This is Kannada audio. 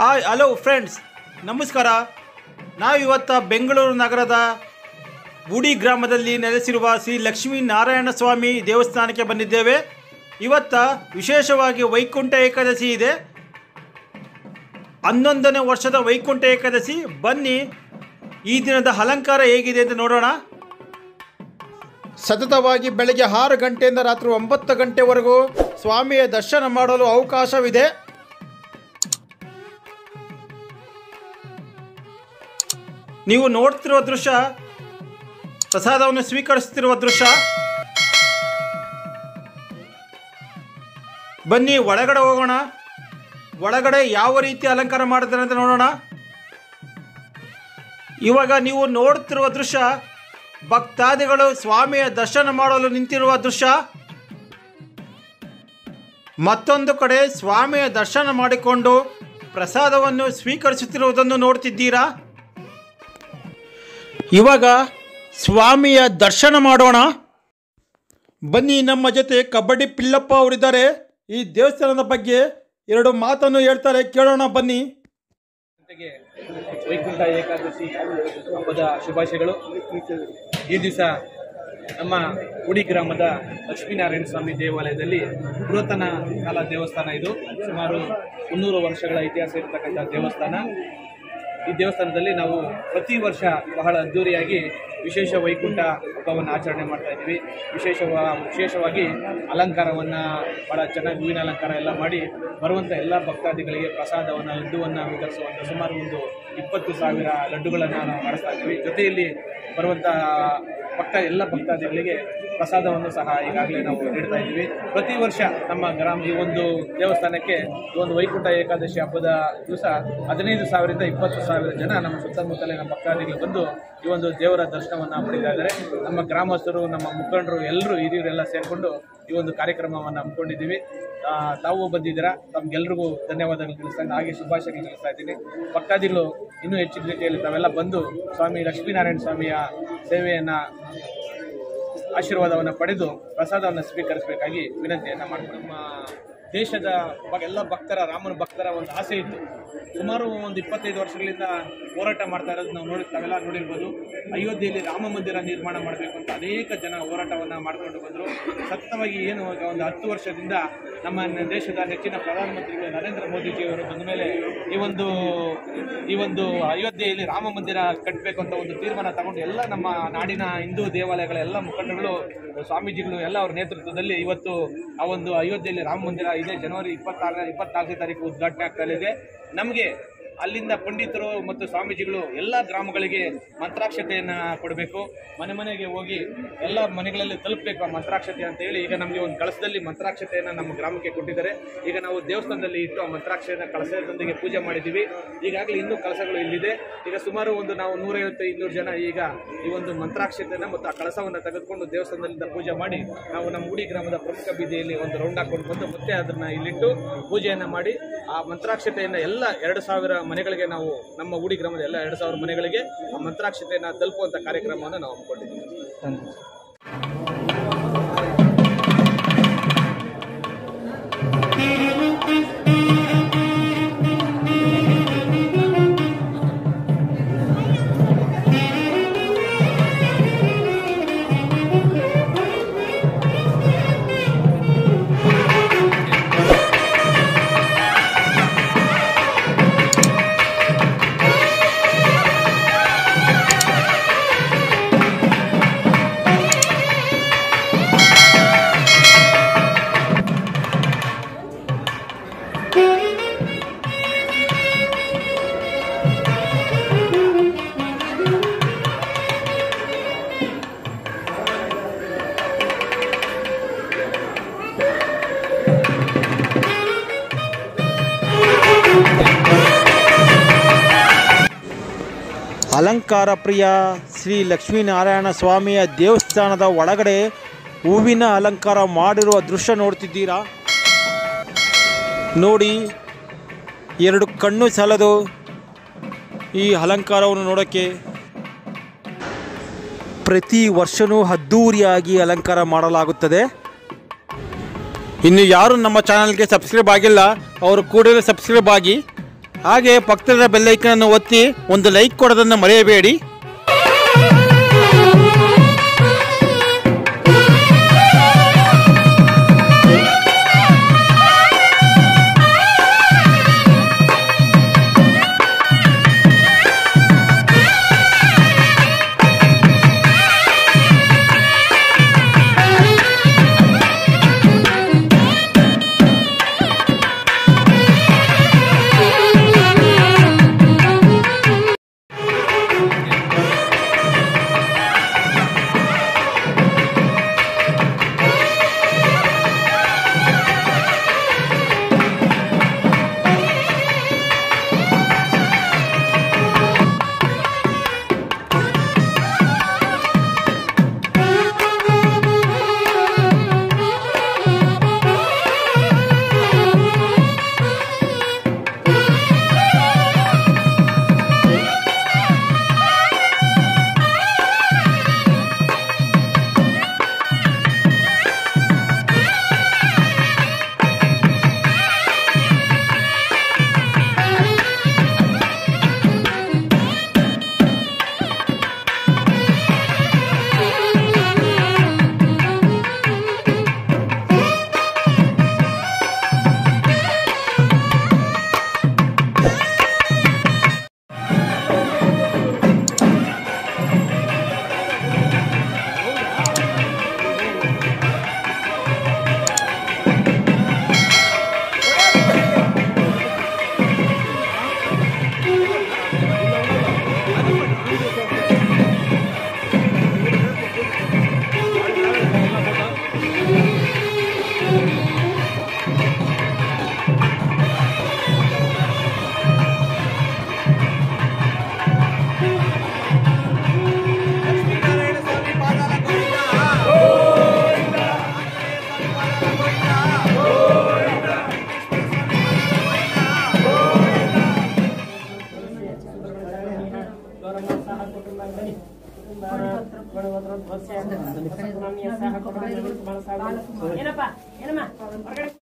ಹಾಯ್ ಹಲೋ ಫ್ರೆಂಡ್ಸ್, ನಮಸ್ಕಾರ. ನಾವಿವತ್ತು ಬೆಂಗಳೂರು ನಗರದ ಗುಡಿ ಗ್ರಾಮದಲ್ಲಿ ನೆಲೆಸಿರುವ ಶ್ರೀ ಲಕ್ಷ್ಮೀನಾರಾಯಣ ಸ್ವಾಮಿ ದೇವಸ್ಥಾನಕ್ಕೆ ಬಂದಿದ್ದೇವೆ. ಇವತ್ತು ವಿಶೇಷವಾಗಿ ವೈಕುಂಠ ಏಕಾದಶಿ ಇದೆ. 11ನೇ ವರ್ಷದ ವೈಕುಂಠ ಏಕಾದಶಿ. ಬನ್ನಿ ಈ ದಿನದ ಅಲಂಕಾರ ಹೇಗಿದೆ ಅಂತ ನೋಡೋಣ. ಸತತವಾಗಿ ಬೆಳಗ್ಗೆ 6 ಗಂಟೆಯಿಂದ ರಾತ್ರಿ 9 ಗಂಟೆವರೆಗೂ ಸ್ವಾಮಿಯ ದರ್ಶನ ಮಾಡಲು ಅವಕಾಶವಿದೆ. ನೀವು ನೋಡ್ತಿರುವ ದೃಶ್ಯ ಪ್ರಸಾದವನ್ನು ಸ್ವೀಕರಿಸುತ್ತಿರುವ ದೃಶ್ಯ. ಬನ್ನಿ ಒಳಗಡೆ ಹೋಗೋಣ. ಒಳಗಡೆ ಯಾವ ರೀತಿ ಅಲಂಕಾರ ಮಾಡಿದ್ದಾರೆ ಅಂತ ನೋಡೋಣ. ಇವಾಗ ನೀವು ನೋಡ್ತಿರುವ ದೃಶ್ಯ ಭಕ್ತಾದಿಗಳು ಸ್ವಾಮಿಯ ದರ್ಶನ ಮಾಡಲು ನಿಂತಿರುವ ದೃಶ್ಯ. ಮತ್ತೊಂದು ಕಡೆ ಸ್ವಾಮಿಯ ದರ್ಶನ ಮಾಡಿಕೊಂಡು ಪ್ರಸಾದವನ್ನು ಸ್ವೀಕರಿಸುತ್ತಿರುವುದನ್ನು ನೋಡ್ತಿದ್ದೀರಾ. ಇವಾಗ ಸ್ವಾಮಿಯ ದರ್ಶನ ಮಾಡೋಣ. ಬನ್ನಿ, ನಮ್ಮ ಜೊತೆ ಕಬಡ್ಡಿ ಪಿಲ್ಲಪ್ಪ ಅವರಿದ್ದಾರೆ. ಈ ದೇವಸ್ಥಾನದ ಬಗ್ಗೆ 2 ಮಾತನ್ನು ಹೇಳ್ತಾರೆ, ಕೇಳೋಣ ಬನ್ನಿ. ವೈಕುಂಠ ಏಕಾದಶಿ ಹಬ್ಬದ ಶುಭಾಶಯಗಳು. ಈ ದಿವಸ ನಮ್ಮ ಗುಡಿ ಗ್ರಾಮದ ಲಕ್ಷ್ಮೀನಾರಾಯಣ ಸ್ವಾಮಿ ದೇವಾಲಯದಲ್ಲಿ ಪುರಾತನ ಕಾಲ ದೇವಸ್ಥಾನ. ಇದು ಸುಮಾರು 300 ವರ್ಷಗಳ ಇತಿಹಾಸ ಇರತಕ್ಕಂಥ ದೇವಸ್ಥಾನ. ಈ ದೇವಸ್ಥಾನದಲ್ಲಿ ನಾವು ಪ್ರತಿ ವರ್ಷ ಬಹಳ ಅದ್ದೂರಿಯಾಗಿ ವಿಶೇಷ ವೈಕುಂಠ ಹಬ್ಬವನ್ನು ಆಚರಣೆ ಮಾಡ್ತಾ ಇದ್ದೀವಿ. ವಿಶೇಷವಾಗಿ ಅಲಂಕಾರವನ್ನು ಭಾಳ ಚೆನ್ನಾಗಿ ಹೂವಿನ ಅಲಂಕಾರ ಎಲ್ಲ ಮಾಡಿ ಬರುವಂಥ ಎಲ್ಲ ಭಕ್ತಾದಿಗಳಿಗೆ ಪ್ರಸಾದವನ್ನು ಲಡ್ಡುವನ್ನು ವಿತರಿಸುವಂಥ ಸುಮಾರು ಒಂದು 20,000 ಲಡ್ಡುಗಳನ್ನು ನಾವು ಮಾಡಿಸ್ತಾ ಇದ್ದೀವಿ. ಜೊತೆಯಲ್ಲಿ ಬರುವಂಥ ಎಲ್ಲ ಭಕ್ತಾದಿಗಳಿಗೆ ಪ್ರಸಾದವನ್ನು ಸಹ ಈಗಾಗಲೇ ನಾವು ನೀಡ್ತಾ ಇದ್ದೀವಿ. ಪ್ರತಿ ವರ್ಷ ನಮ್ಮ ಈ ಒಂದು ದೇವಸ್ಥಾನಕ್ಕೆ ಈ ಒಂದು ವೈಕುಂಠ ಏಕಾದಶಿ ಹಬ್ಬದ ದಿವಸ 15,000ರಿಂದ 20,000 ಜನ ನಮ್ಮ ಸುತ್ತಮುತ್ತಲಿನ ಭಕ್ತಾದಿಗಳು ಬಂದು ಈ ಒಂದು ದೇವರ ದರ್ಶನವನ್ನು ಪಡಿತಾ ಇದ್ದಾರೆ. ನಮ್ಮ ಗ್ರಾಮಸ್ಥರು, ನಮ್ಮ ಮುಖಂಡರು, ಎಲ್ಲರೂ ಹಿರಿಯರೆಲ್ಲ ಸೇರಿಕೊಂಡು ಈ ಒಂದು ಕಾರ್ಯಕ್ರಮವನ್ನು ಹಮ್ಮಿಕೊಂಡಿದ್ದೀವಿ. ತಾವು ಬಂದಿದ್ದೀರಾ, ತಮ್ಗೆಲ್ರಿಗೂ ಧನ್ಯವಾದಗಳು ತಿಳಿಸ್ತಾ ಇದ್ದೀನಿ. ಹಾಗೆ ಶುಭಾಶಯಗಳು ತಿಳಿಸ್ತಾ ಇದ್ದೀನಿ. ಭಕ್ತಾದಿಗಳು ಇನ್ನೂ ಹೆಚ್ಚಿನ ರೀತಿಯಲ್ಲಿ ತಾವೆಲ್ಲ ಬಂದು ಸ್ವಾಮಿ ಲಕ್ಷ್ಮೀನಾರಾಯಣ ಸ್ವಾಮಿಯ ಸೇವೆಯನ್ನು ಆಶೀರ್ವಾದವನ್ನು ಪಡೆದು ಪ್ರಸಾದವನ್ನು ಸ್ವೀಕರಿಸಬೇಕಾಗಿ ವಿನಂತಿಯನ್ನು ಮಾಡ್ಕೊಂಡು ನಮ್ಮ ದೇಶದ ಎಲ್ಲ ರಾಮನ ಭಕ್ತರ ಒಂದು ಆಸೆ ಇತ್ತು. ಸುಮಾರು ಒಂದು 25 ವರ್ಷಗಳಿಂದ ಹೋರಾಟ ಮಾಡ್ತಾ ಇರೋದು ನಾವು ತಾವೆಲ್ಲ ನೋಡಿರ್ಬೋದು. ಅಯೋಧ್ಯೆಯಲ್ಲಿ ರಾಮ ಮಂದಿರ ನಿರ್ಮಾಣ ಮಾಡಬೇಕು ಅಂತ ಅನೇಕ ಜನ ಹೋರಾಟವನ್ನು ಮಾಡಿಕೊಂಡು ಬಂದರು. ಸತತವಾಗಿ ಒಂದು 10 ವರ್ಷದಿಂದ ನಮ್ಮ ದೇಶದ ನೆಚ್ಚಿನ ಪ್ರಧಾನಮಂತ್ರಿಗಳು ನರೇಂದ್ರ ಮೋದಿಜಿಯವರು ಬಂದ ಮೇಲೆ ಈ ಒಂದು ಅಯೋಧ್ಯೆಯಲ್ಲಿ ರಾಮ ಮಂದಿರ ಕಟ್ಟಬೇಕು ಅಂತ ಒಂದು ತೀರ್ಮಾನ ತಗೊಂಡು ಎಲ್ಲ ನಮ್ಮ ನಾಡಿನ ಹಿಂದೂ ದೇವಾಲಯಗಳ ಎಲ್ಲ ಮುಖಂಡರುಗಳು, ಸ್ವಾಮೀಜಿಗಳು ಎಲ್ಲ ಅವರ ನೇತೃತ್ವದಲ್ಲಿ ಇವತ್ತು ಆ ಒಂದು ಅಯೋಧ್ಯೆಯಲ್ಲಿ ರಾಮ ಮಂದಿರ ಇದೆ. ಜನವರಿ 24ನೇ ತಾರೀಕು ಉದ್ಘಾಟನೆ ಆಗ್ತಾ ಇದೆ. ನಮಗೆ ಅಲ್ಲಿಂದ ಪಂಡಿತರು ಮತ್ತು ಸ್ವಾಮೀಜಿಗಳು ಎಲ್ಲ ಗ್ರಾಮಗಳಿಗೆ ಮಂತ್ರಾಕ್ಷತೆಯನ್ನು ಕೊಡಬೇಕು, ಮನೆಗೆ ಹೋಗಿ ಎಲ್ಲ ಮನೆಗಳಲ್ಲಿ ತಲುಪಬೇಕು ಆ ಮಂತ್ರಾಕ್ಷತೆ ಅಂತ ಹೇಳಿ ಈಗ ನಮಗೆ ಒಂದು ಕಳಸದಲ್ಲಿ ಮಂತ್ರಾಕ್ಷತೆಯನ್ನು ನಮ್ಮ ಗ್ರಾಮಕ್ಕೆ ಕೊಟ್ಟಿದ್ದಾರೆ. ಈಗ ನಾವು ದೇವಸ್ಥಾನದಲ್ಲಿ ಇಟ್ಟು ಆ ಮಂತ್ರಾಕ್ಷತೆಯನ್ನು ಕಳಸದೊಂದಿಗೆ ಪೂಜೆ ಮಾಡಿದ್ದೀವಿ. ಈಗಾಗಲೇ ಇನ್ನೂ ಕಳಸಗಳು ಇಲ್ಲಿದೆ. ಈಗ ಸುಮಾರು ನಾವು 150-200 ಜನ ಈಗ ಈ ಒಂದು ಮಂತ್ರಾಕ್ಷತೆಯನ್ನು ಮತ್ತು ಆ ಕಳಸವನ್ನು ತೆಗೆದುಕೊಂಡು ದೇವಸ್ಥಾನದಿಂದ ಪೂಜೆ ಮಾಡಿ ನಾವು ನಮ್ಮ ಗುಡಿ ಗ್ರಾಮದ ಪ್ರಮುಖ ಬೀದಿಯಲ್ಲಿ ಒಂದು ರೌಂಡ್ ಹಾಕೊಂಡು ಬಂದು ಮತ್ತೆ ಅದನ್ನು ಇಲ್ಲಿಟ್ಟು ಪೂಜೆಯನ್ನು ಮಾಡಿ ಆ ಮಂತ್ರಾಕ್ಷತೆಯನ್ನು ಎಲ್ಲ 2,000 ಮನೆಗಳಿಗೆ ನಾವು ನಮ್ಮ ಗುಡಿ ಗ್ರಾಮದ ಎಲ್ಲ 2,000 ಮನೆಗಳಿಗೆ ಆ ಮಂತ್ರಾಕ್ಷತೆಯನ್ನು ತಲುಪುವಂಥ ಕಾರ್ಯಕ್ರಮವನ್ನು ನಾವು ಹಮ್ಮಿಕೊಂಡಿದ್ದೀವಿ. ಅಲಂಕಾರ ಪ್ರಿಯ ಶ್ರೀ ಲಕ್ಷ್ಮೀನಾರಾಯಣ ಸ್ವಾಮಿಯ ದೇವಸ್ಥಾನದ ಒಳಗಡೆ ಹೂವಿನ ಅಲಂಕಾರ ಮಾಡಿರುವ ದೃಶ್ಯ ನೋಡ್ತಿದ್ದೀರಾ. ನೋಡಿ, 2 ಕಣ್ಣು ಸಾಲದು ಈ ಅಲಂಕಾರವನ್ನು ನೋಡೋಕ್ಕೆ. ಪ್ರತಿ ವರ್ಷವೂ ಅದ್ದೂರಿಯಾಗಿ ಅಲಂಕಾರ ಮಾಡಲಾಗುತ್ತದೆ. ಇನ್ನು ಯಾರು ನಮ್ಮ ಚಾನಲ್ಗೆ ಸಬ್ಸ್ಕ್ರೈಬ್ ಆಗಿಲ್ಲ ಅವರು ಕೂಡಲೇ ಸಬ್ಸ್ಕ್ರೈಬ್ ಆಗಿ. ಹಾಗೆ ಪಕ್ಕದ ಬೆಲ್ ಐಕಾನ್ ಅನ್ನು ಒತ್ತಿ ಒಂದು ಲೈಕ್ ಕೊಡೋದನ್ನು ಮರೆಯಬೇಡಿ. ಏನಪ್ಪ